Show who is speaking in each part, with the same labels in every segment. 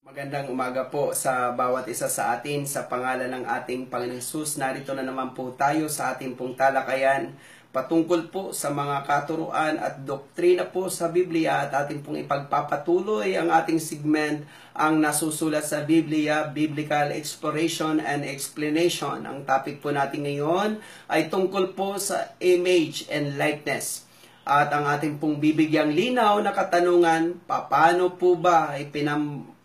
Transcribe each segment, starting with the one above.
Speaker 1: Magandang umaga po sa bawat isa sa atin sa pangalan ng ating Panginoong Hesus. Narito na naman po tayo sa ating pong talakayan patungkol po sa mga katuruan at doktrina po sa Biblia at ating pong ipagpapatuloy ang ating segment ang nasusulat sa Biblia, Biblical Exploration and Explanation. Ang topic po natin ngayon ay tungkol po sa image and likeness. At ang ating pong bibigyang linaw na katanungan, paano po ba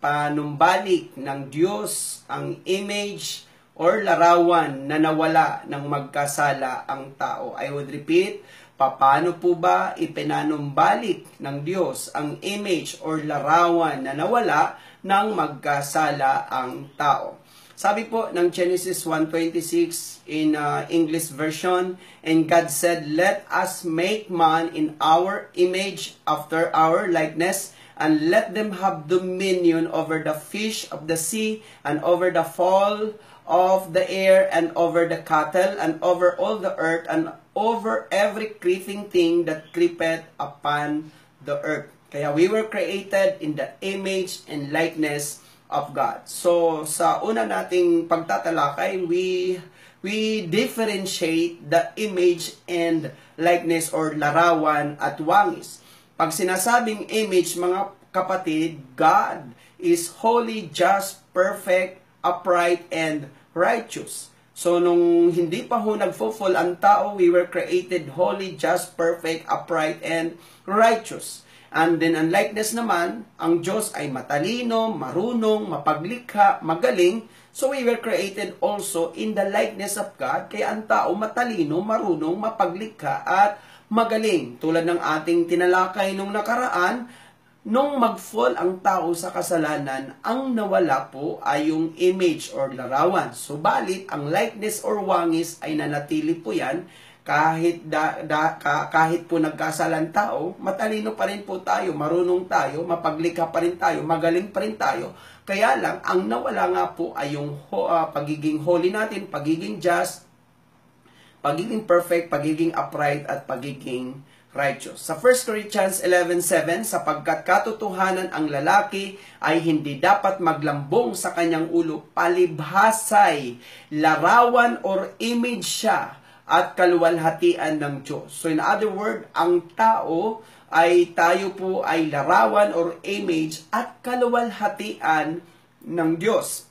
Speaker 1: panumbalik ng Diyos ang image or larawan na nawala ng magkasala ang tao? I would repeat, paano po ba ipinanumbalik ng Diyos ang image or larawan na nawala ng magkasala ang tao? Sabi po ng Genesis 1:26 in English version, and God said, "Let us make man in our image after our likeness, and let them have dominion over the fish of the sea, and over the fowl of the air, and over the cattle, and over all the earth, and over every creeping thing that creepeth upon the earth." Kaya we were created in the image and likeness of God. So, sa una nating pagtatalakay, we differentiate the image and likeness or larawan at wangis. Pag sinasabing image, mga kapatid, God is holy, just, perfect, upright, and righteous. So, nung hindi pa ho nagfulfill ang tao, we were created holy, just, perfect, upright, and righteous. And then, ang likeness naman, ang Diyos ay matalino, marunong, mapaglikha, magaling. So, we were created also in the likeness of God. Kaya ang tao matalino, marunong, mapaglikha, at magaling. Tulad ng ating tinalakay nung nakaraan, nung mag-fall ang tao sa kasalanan, ang nawala po ay yung image or larawan. Subalit, ang likeness or wangis ay nanatili po yan. Kahit po nagkasalan tao, matalino pa rin po tayo, marunong tayo, mapaglikha pa rin tayo, magaling pa rin tayo. Kaya lang, ang nawala nga po ay yung pagiging holy natin, pagiging just, pagiging perfect, pagiging upright, at pagiging righteous. Sa 1 Corinthians 11:7, sapagkat katotohanan ang lalaki ay hindi dapat maglambong sa kanyang ulo, palibhasay, larawan or image siya, at kaluwalhatian ng Diyos. So in other word, ang tayo po ay larawan or image at kaluwalhatian ng Diyos.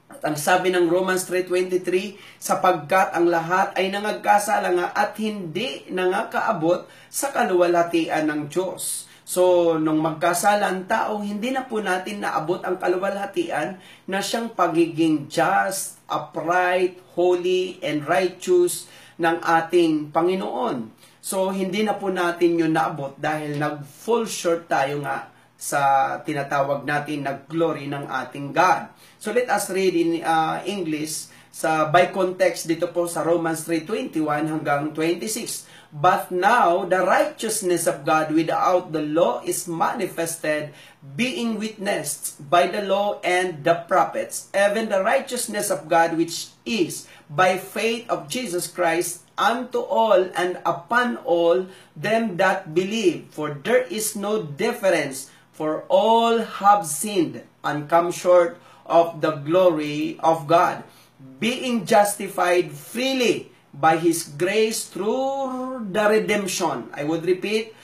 Speaker 1: At ang sabi ng Romans 3:23, sapagkat ang lahat ay nangagkasala nga at hindi nangakaabot sa kaluwalhatian ng Diyos. So, nung magkasala ang tao, hindi na po natin naabot ang kaluwalhatian na siyang pagiging just, upright, holy, and righteous ng ating Panginoon. So, hindi na po natin yun naabot dahil nag-fall short tayo nga sa tinatawag natin na glory ng ating God. So, let us read in English by context dito po sa Romans 3:21 hanggang 26. But now, the righteousness of God without the law is manifested, being witnessed by the law and the prophets, even the righteousness of God which is by faith of Jesus Christ unto all and upon all them that believe. For there is no difference, for all have sinned and come short of the glory of God, being justified freely by His grace through the redemption. I would repeat,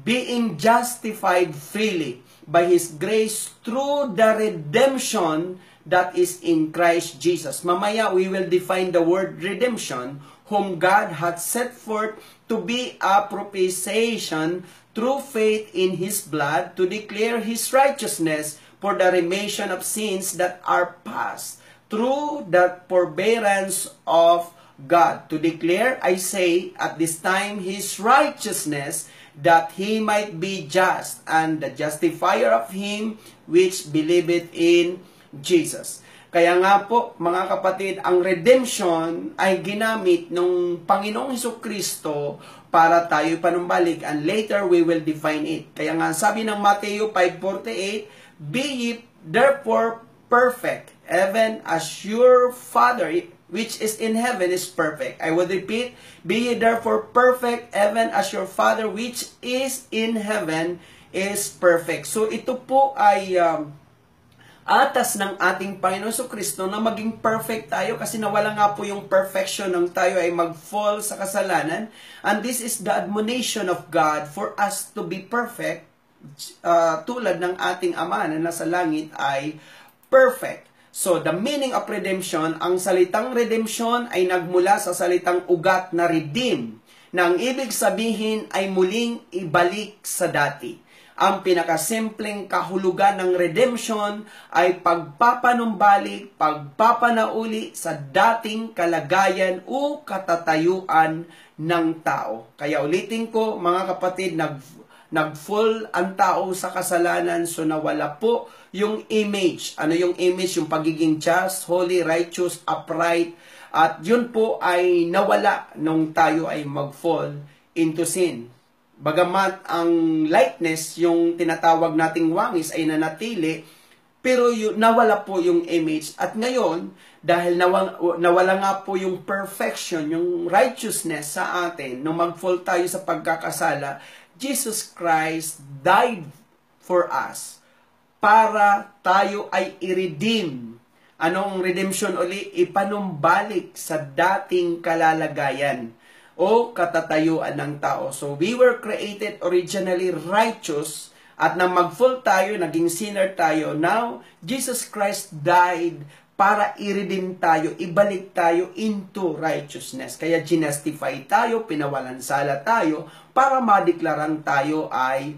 Speaker 1: being justified freely by His grace through the redemption that is in Christ Jesus. Mamaya, we will define the word redemption, whom God hath set forth to be a propitiation through faith in His blood, to declare His righteousness for the remission of sins that are past, through the forbearance of God, to declare, I say, at this time His righteousness, that He might be just, and the justifier of him which believeth in Jesus. Kaya nga po, mga kapatid, ang redemption ay ginamit ng Panginoong Hesukristo para tayo panumbalik, and later we will define it. Kaya nga sabi ng Mateo 5:48, be ye therefore perfect, even as your Father which is in heaven is perfect. I will repeat, be ye therefore perfect, even as your Father which is in heaven is perfect. So ito po ay atas ng ating Panginoon Kristo na maging perfect tayo kasi nawala nga po yung perfection ng tayo ay mag-fall sa kasalanan. And this is the admonition of God for us to be perfect, tulad ng ating Ama na nasa langit ay perfect. So, the meaning of redemption, ang salitang redemption ay nagmula sa salitang ugat na redeem, na ang ibig sabihin ay muling ibalik sa dati. Ang pinakasimpleng kahulugan ng redemption ay pagpapanumbalik, pagpapanauli sa dating kalagayan o katatayuan ng tao. Kaya ulitin ko, mga kapatid, nag-fall ang tao sa kasalanan, so nawala po yung image. Ano yung image? Yung pagiging just, holy, righteous, upright. At yun po ay nawala nung tayo ay mag-fall into sin. Bagamat ang likeness, yung tinatawag nating wangis ay nanatili, pero nawala po yung image. At ngayon, dahil nawala nga po yung perfection, yung righteousness sa atin, nung mag-fall tayo sa pagkakasala, Jesus Christ died for us para tayo ay i-redeem. Anong redemption uli? Ipanumbalik sa dating kalalagayan o katatayuan ng tao. So, we were created originally righteous at nang mag-fall tayo, naging sinner tayo. Now, Jesus Christ died para i-redeem tayo, ibalik tayo into righteousness. Kaya ginastify tayo, pinawalan sala tayo, para madeklarang tayo ay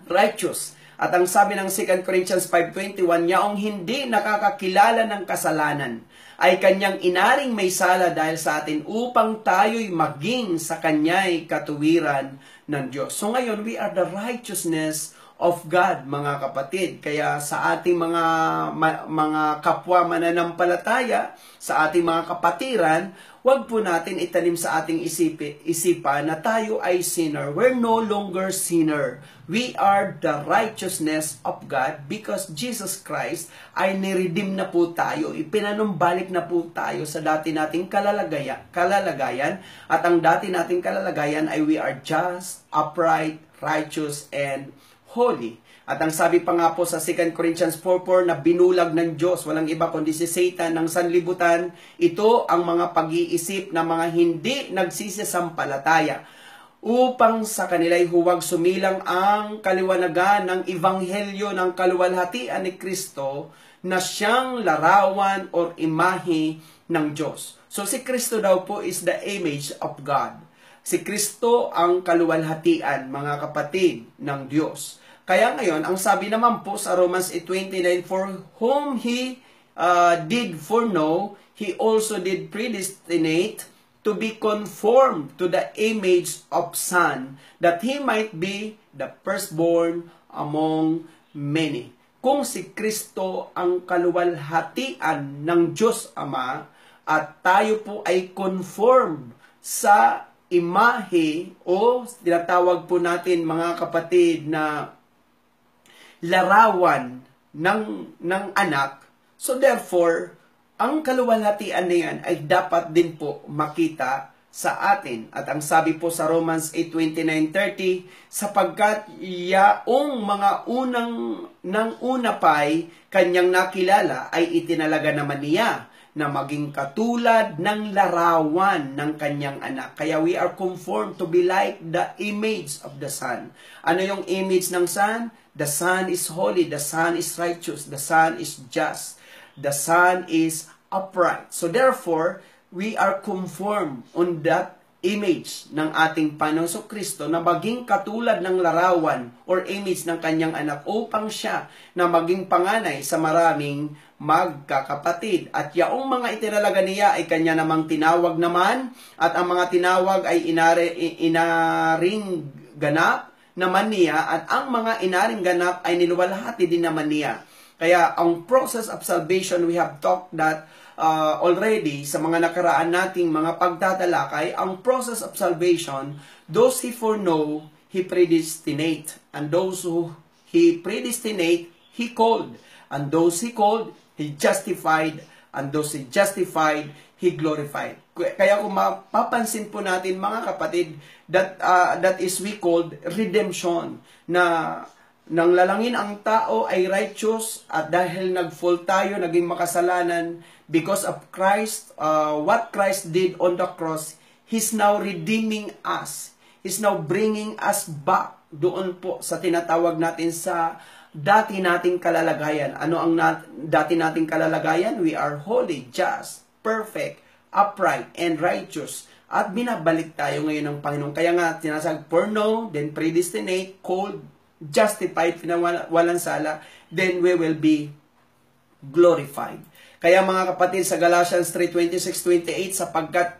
Speaker 1: righteous. At ang sabi ng 2 Corinthians 5:21, yaong hindi nakakakilala ng kasalanan, ay kanyang inaring may sala dahil sa atin upang tayo'y maging sa kanya'y katuwiran ng Diyos. So ngayon, we are the righteousness of God, mga kapatid. Kaya sa ating mga kapwa mananampalataya, sa ating mga kapatiran, wag po natin itanim sa ating isipan na tayo ay sinner. We're no longer sinner. We are the righteousness of God because Jesus Christ ay niredeem na po tayo. Ipinanumbalik na po tayo sa dati nating kalalagayan. At ang dati nating kalalagayan ay we are just, upright, righteous, and holy. At ang sabi pa nga po sa 2 Corinthians 4:4 na binulag ng Diyos, walang iba kundi si Satan ng sanlibutan, ito ang mga pag-iisip ng mga hindi nagsisisampalataya, upang sa kanila'y huwag sumilang ang kaliwanagan ng ebanghelyo ng kaluwalhatian ni Kristo na siyang larawan or imahe ng Diyos. So si Kristo daw po is the image of God. Si Kristo ang kaluwalhatian, mga kapatid, ng Diyos. Kaya ngayon, ang sabi naman po sa Romans 8:29, for whom He did foreknow, He also did predestinate to be conformed to the image of Son, that He might be the firstborn among many. Kung si Kristo ang kaluwalhatian ng Diyos Ama, at tayo po ay conformed sa imahe o tinatawag po natin, mga kapatid, na larawan ng anak. So therefore, ang kaluwalhatian na yan ay dapat din po makita sa atin. At ang sabi po sa Romans 8:29-30, sapagkat yaong mga una pa'y kanyang nakilala ay itinalaga naman niya na maging katulad ng larawan ng kanyang anak. Kaya we are conformed to be like the image of the Son. Ano yung image ng Son? The Son is holy, the Son is righteous, the Son is just, the Son is upright. So therefore, we are conformed on that image ng ating Panginoon Kristo na maging katulad ng larawan or image ng kanyang anak upang siya na maging panganay sa maraming magkakapatid. At yaong mga itinalaga niya ay kanya namang tinawag naman, at ang mga tinawag ay inaring ganap naman niya, at ang mga inaring ganap ay niluwalhati din naman niya. Kaya ang process of salvation, we have talked that already sa mga nakaraan nating mga pagtatalakay. Ang process of salvation, those He foreknow, He predestinate. And those who He predestinate, He called. And those He called, He justified. And those He justified, He glorified. Kaya kung mapapansin po natin, mga kapatid, that is we called redemption, na nang lalangin ang tao ay righteous at dahil nag-fall tayo, naging makasalanan because of Christ, what Christ did on the cross, He's now redeeming us. He's now bringing us back doon po sa tinatawag natin sa dati nating kalalagayan. Ano ang dati nating kalalagayan? We are holy, just, perfect, upright, and righteous. At binabalik tayo ngayon ng Panginoon. Kaya nga, tinasag, foreknow, then predestinate, called, justified, walang sala, then we will be glorified. Kaya mga kapatid, sa Galatians 3:26-28, sapagkat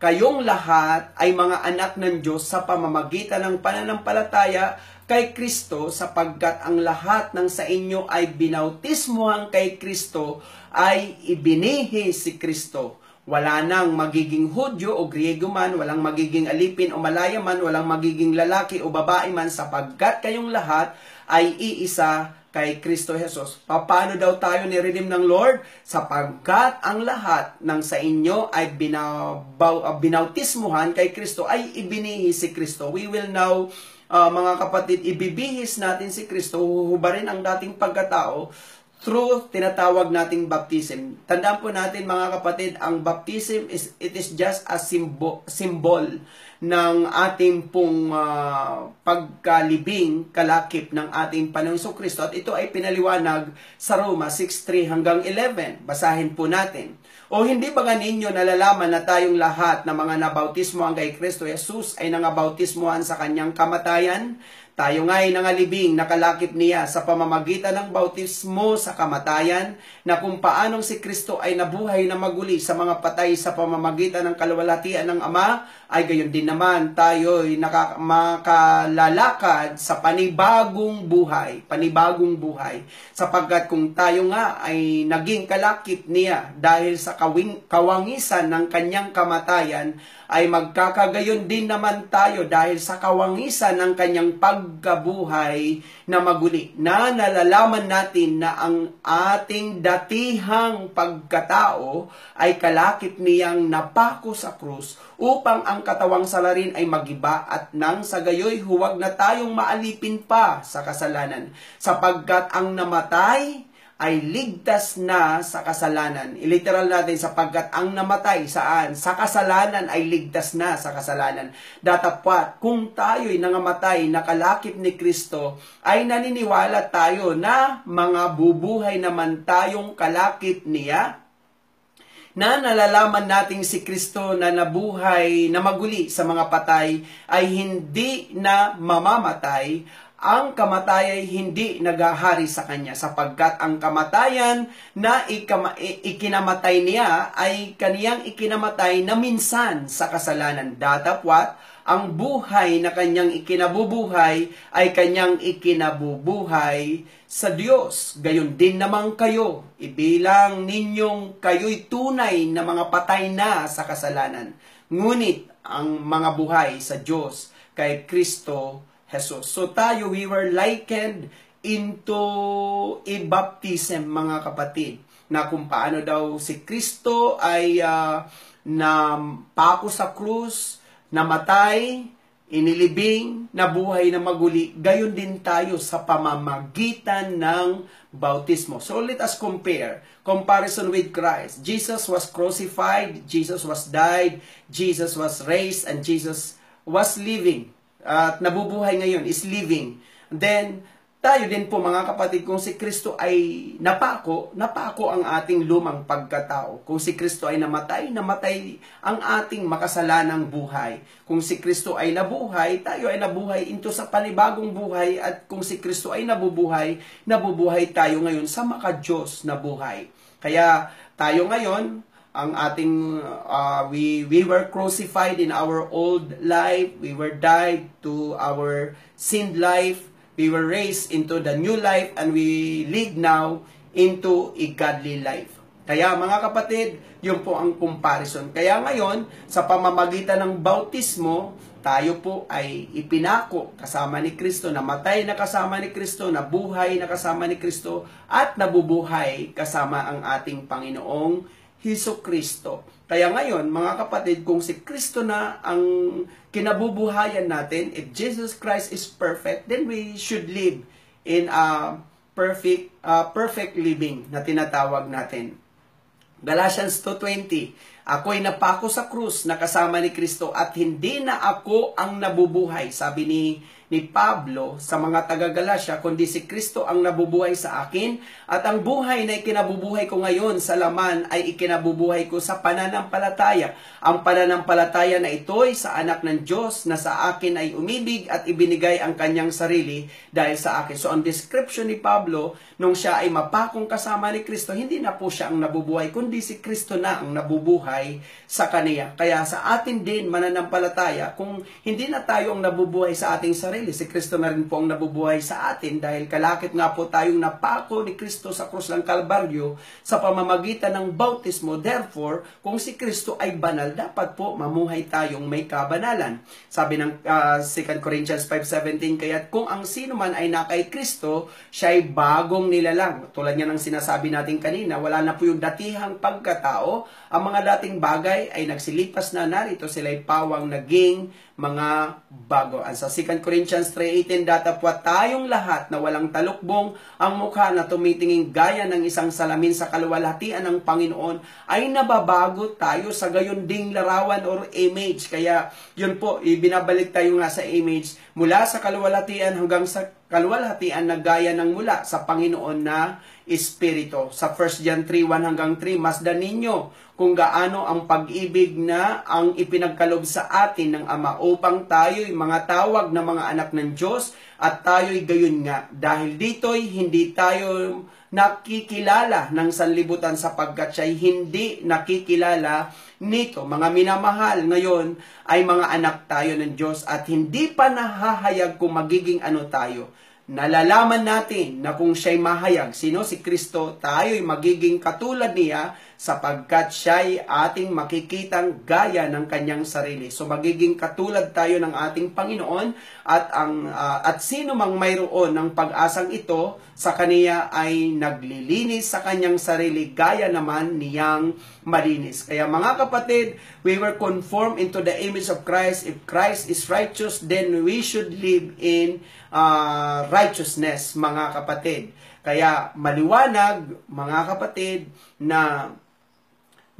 Speaker 1: kayong lahat ay mga anak ng Diyos sa pamamagitan ng pananampalataya kay Kristo, sapagkat ang lahat ng sa inyo ay binautismuhan kay Kristo, ay ibinihi si Kristo. Wala nang magiging Hudyo o Griego man, walang magiging alipin o malaya man, walang magiging lalaki o babae man, sapagkat kayong lahat ay iisa kay Kristo Jesus. Paano daw tayo ni-redeem ng Lord? Sapagkat ang lahat ng sa inyo ay binautismuhan kay Kristo, ay ibinihi si Kristo. We will now, mga kapatid, ibibihis natin si Kristo, huhubarin ang dating pagkatao, through tinatawag nating baptism. Tandaan po natin mga kapatid, ang baptism it is just a symbol ng ating pong pagkalibing, kalakip ng ating Panginoong Kristo. At ito ay pinaliwanag sa Roma 6:3 hanggang 11. Basahin po natin. O hindi ba ninyo nalalaman na tayong lahat na mga nabautismohan kay Kristo Jesus ay nangabautismohan sa kanyang kamatayan? Tayo nga'y nangalibing, nakalakip niya sa pamamagitan ng bautismo sa kamatayan, na kung paanong si Kristo ay nabuhay na maguli sa mga patay sa pamamagitan ng kaluwalhatian ng Ama, ay gayon din naman tayo'y makalalakad sa panibagong buhay. Sapagkat kung tayo nga ay naging kalakip niya dahil sa kawangisan ng kanyang kamatayan, ay magkakagayon din naman tayo dahil sa kawangisan ng kanyang pagkabuhay na maguli, na nalalaman natin na ang ating datihang pagkatao ay kalakip niyang napako sa krus upang ang katawang salarin ay magiba, at nang sa gayoy huwag na tayong maalipin pa sa kasalanan, sapagkat ang namatay ay ligtas na sa kasalanan. Iliteral natin, sapagkat ang namatay saan? Sa kasalanan ay ligtas na sa kasalanan. Datapwat, kung tayo'y nangamatay na kalakip ni Kristo, ay naniniwala tayo na mga bubuhay naman tayong kalakip niya, na nalalaman nating si Kristo na nabuhay na maguli sa mga patay ay hindi na mamamatay. Ang kamatayan ay hindi naghahari sa kanya, sapagkat ang kamatayan na ikinamatay niya ay kaniyang ikinamatay na minsan sa kasalanan. Datapwat, ang buhay na kanyang ikinabubuhay ay kanyang ikinabubuhay sa Diyos. Gayon din naman kayo, ibilang ninyong kayo'y tunay na mga patay na sa kasalanan, ngunit ang mga buhay sa Diyos kay Kristo Jesus. So tayo, we were likened into a baptism, mga kapatid, na kung paano daw si Kristo ay napako sa krus, namatay, inilibing, nabuhay na maguli, gayon din tayo sa pamamagitan ng bautismo. So let us comparison with Christ. Jesus was crucified, Jesus was died, Jesus was raised, and Jesus was living. At nabubuhay ngayon, is living. Then, tayo din po mga kapatid, kung si Kristo ay napako ang ating lumang pagkatao. Kung si Kristo ay namatay ang ating makasalanang buhay. Kung si Kristo ay nabuhay, tayo ay nabuhay into sa panibagong buhay. At kung si Kristo ay nabubuhay tayo ngayon sa maka-Diyos na buhay. Kaya tayo ngayon, ang ating we were crucified in our old life, we were died to our sinned life, we were raised into the new life, and we live now into a godly life. Kaya mga kapatid, yun po ang comparison. Kaya ngayon, sa pamamagitan ng bautismo, tayo po ay ipinako kasama ni Kristo, namatay na kasama ni Kristo, nabuhay na kasama ni Kristo, at nabubuhay kasama ang ating Panginoong Jesucristo. Kaya ngayon, mga kapatid, kung si Kristo na ang kinabubuhayan natin, if Jesus Christ is perfect, then we should live in perfect living na tinatawag natin. Galatians 2:20, ako'y napako sa krus na kasama ni Kristo at hindi na ako ang nabubuhay. Sabi ni Pablo sa mga taga-Galacia, kundi si Kristo ang nabubuhay sa akin at ang buhay na ikinabubuhay ko ngayon sa laman ay ikinabubuhay ko sa pananampalataya. Ang pananampalataya na ito'y sa anak ng Diyos na sa akin ay umibig at ibinigay ang kanyang sarili dahil sa akin. So ang description ni Pablo, nung siya ay mapakong kasama ni Kristo, hindi na po siya ang nabubuhay, kundi si Kristo na ang nabubuhay sa kaniya. Kaya sa atin din, mananampalataya, kung hindi na tayo ang nabubuhay sa ating sarili, si Kristo na rin po ang nabubuhay sa atin dahil kalakip nga po tayong napako ni Kristo sa krus ng Kalbaryo sa pamamagitan ng bautismo. Therefore, kung si Kristo ay banal, dapat po mamuhay tayong may kabanalan. Sabi ng 2 Corinthians 5:17, kaya't kung ang sino man ay nakay Kristo, siya ay bagong nilalang. Tulad niya ng sinasabi natin kanina, wala na po yung datihang pagkatao. Ang mga dating bagay ay nagsilipas na, narito sila ay pawang naging mga bago. Sa 2 Corinthians 3:18, datapwat tayong lahat na walang talukbong ang mukha na tumitingin gaya ng isang salamin sa kaluwalhatian ng Panginoon ay nababago tayo sa gayon ding larawan or image. Kaya yun po, ibinabalik tayo nga sa image mula sa kaluwalhatian hanggang sa kaluwalhatian na gaya ng mula sa Panginoon na Espiritu. Sa 1 John 3:1 hanggang 3, masdan ninyo kung gaano ang pag-ibig na ang ipinagkalob sa atin ng Ama upang tayo'y mga tawag na mga anak ng Diyos at tayo'y gayon nga. Dahil dito'y hindi tayo nakikilala ng sanlibutan sapagkat siya'y hindi nakikilala nito. Mga minamahal, ngayon ay mga anak tayo ng Diyos at hindi pa nahahayag kung magiging ano tayo. Nalalaman natin na kung siya'y mahayag, sino? Si Kristo, tayo'y magiging katulad niya sapagkat siya'y ating makikitang gaya ng kanyang sarili. So magiging katulad tayo ng ating Panginoon at sino mang mayroon ng pag-asang ito sa kaniya ay naglilinis sa kanyang sarili gaya naman niyang malinis. Kaya mga kapatid, we were conformed into the image of Christ. If Christ is righteous, then we should live in righteousness, mga kapatid. Kaya maliwanag, mga kapatid, na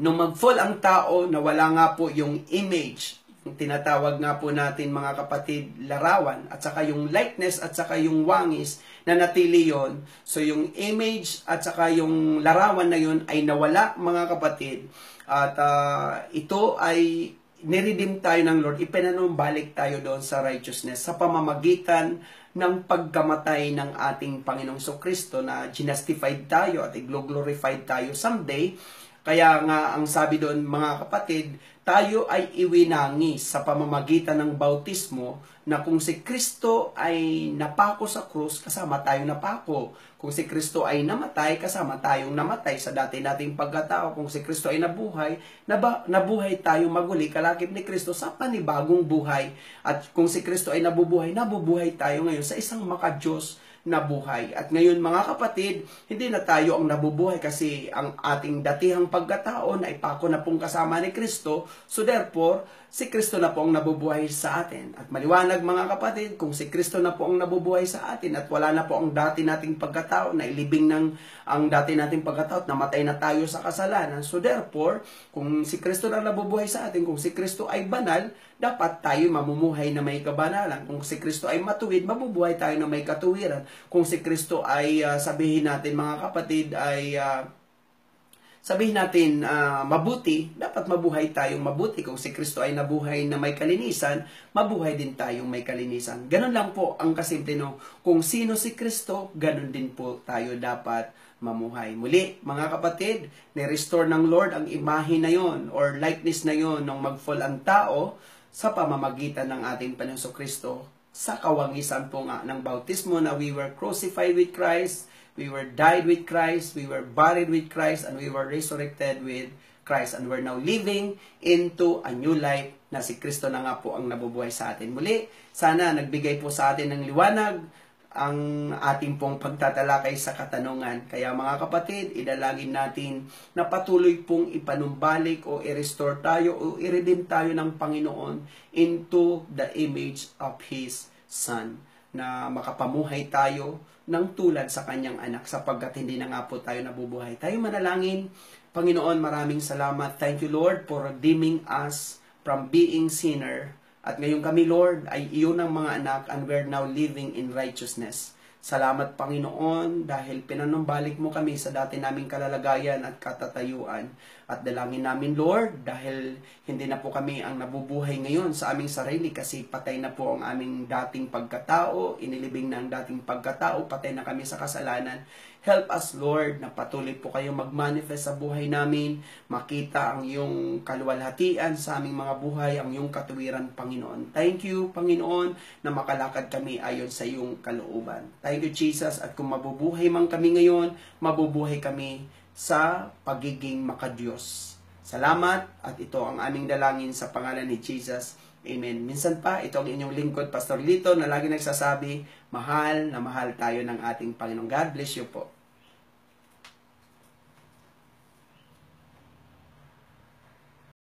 Speaker 1: nung mag-fall ang tao, na wala nga po yung image, yung tinatawag nga po natin, mga kapatid, larawan, at saka yung likeness, at saka yung wangis, na natili yon. So yung image at saka yung larawan na yun ay nawala, mga kapatid. At ito ay niredeem tayo ng Lord, ipinanumbalik tayo doon sa righteousness sa pamamagitan ng pagkamatay ng ating Panginoong Kristo na justified tayo at i-glorified tayo someday. Kaya nga ang sabi doon, mga kapatid, tayo ay iwinangis sa pamamagitan ng bautismo na kung si Kristo ay napako sa krus, kasama tayong napako. Kung si Kristo ay namatay, kasama tayong namatay sa dati nating pagkatao. Kung si Kristo ay nabuhay, nabuhay tayo maguli kalakip ni Kristo sa panibagong buhay. At kung si Kristo ay nabubuhay, nabubuhay tayo ngayon sa isang maka-Diyos na buhay. At ngayon, mga kapatid, hindi na tayo ang nabubuhay kasi ang ating datihang pagkatao na ipako na pong kasama ni Kristo. So therefore, si Kristo na po ang nabubuhay sa atin. At maliwanag, mga kapatid, kung si Kristo na po ang nabubuhay sa atin at wala na po ang dati nating pagkatao, na ilibing ng ang dati nating pagkatao at namatay na tayo sa kasalanan. So therefore, kung si Kristo na nabubuhay sa atin, kung si Kristo ay banal, dapat tayo mamumuhay na may kabanalan. Kung si Kristo ay matuwid, mabubuhay tayo na may katuwiran. Kung si Kristo ay sabihin natin, mga kapatid, ay mabuti, dapat mabuhay tayong mabuti. Kung si Kristo ay nabuhay na may kalinisan, mabuhay din tayong may kalinisan. Ganun lang po ang kasimple, no? Kung sino si Kristo, ganun din po tayo dapat mamuhay. Muli, mga kapatid, ni-restore ng Lord ang imahe na yon or likeness na yon nung mag-fall ang tao sa pamamagitan ng ating Panginoong Kristo sa kawangisan po nga ng bautismo na we were crucified with Christ, we were died with Christ, we were buried with Christ, and we were resurrected with Christ. And we're now living into a new life na si Kristo na nga po ang nabubuhay sa atin. Muli, sana nagbigay po sa atin ng liwanag ang ating pong pagtatalakay sa katanungan. Kaya mga kapatid, idalangin natin na patuloy pong ipanumbalik o i-restore tayo o i-redeem tayo ng Panginoon into the image of His Son. na makapamuhay tayo ng tulad sa kanyang anak sapagkat hindi na nga po tayo nabubuhay. Tayo manalangin. Panginoon, maraming salamat. Thank you, Lord, for redeeming us from being sinner. At ngayon kami, Lord, ay iyon ang mga anak and we're now living in righteousness. Salamat, Panginoon, dahil pinanumbalik mo kami sa dati naming kalalagayan at katatayuan. At dalangin namin, Lord, dahil hindi na po kami ang nabubuhay ngayon sa aming sarili kasi patay na po ang aming dating pagkatao, inilibing na ang dating pagkatao, patay na kami sa kasalanan. Help us, Lord, na patuloy po kayo mag-manifest sa buhay namin, makita ang iyong kaluwalhatian sa aming mga buhay, ang iyong katuwiran, Panginoon. Thank you, Panginoon, na makalakad kami ayon sa iyong kalooban. Thank you, Jesus, at kung mabubuhay man kami ngayon, mabubuhay kami sa pagiging makadiyos. Salamat, at ito ang aming dalangin sa pangalan ni Jesus. Amen. Minsan pa, ito ang inyong lingkod, Pastor Lito, na lagi nagsasabi, mahal na mahal tayo ng ating Panginoon. God bless you po.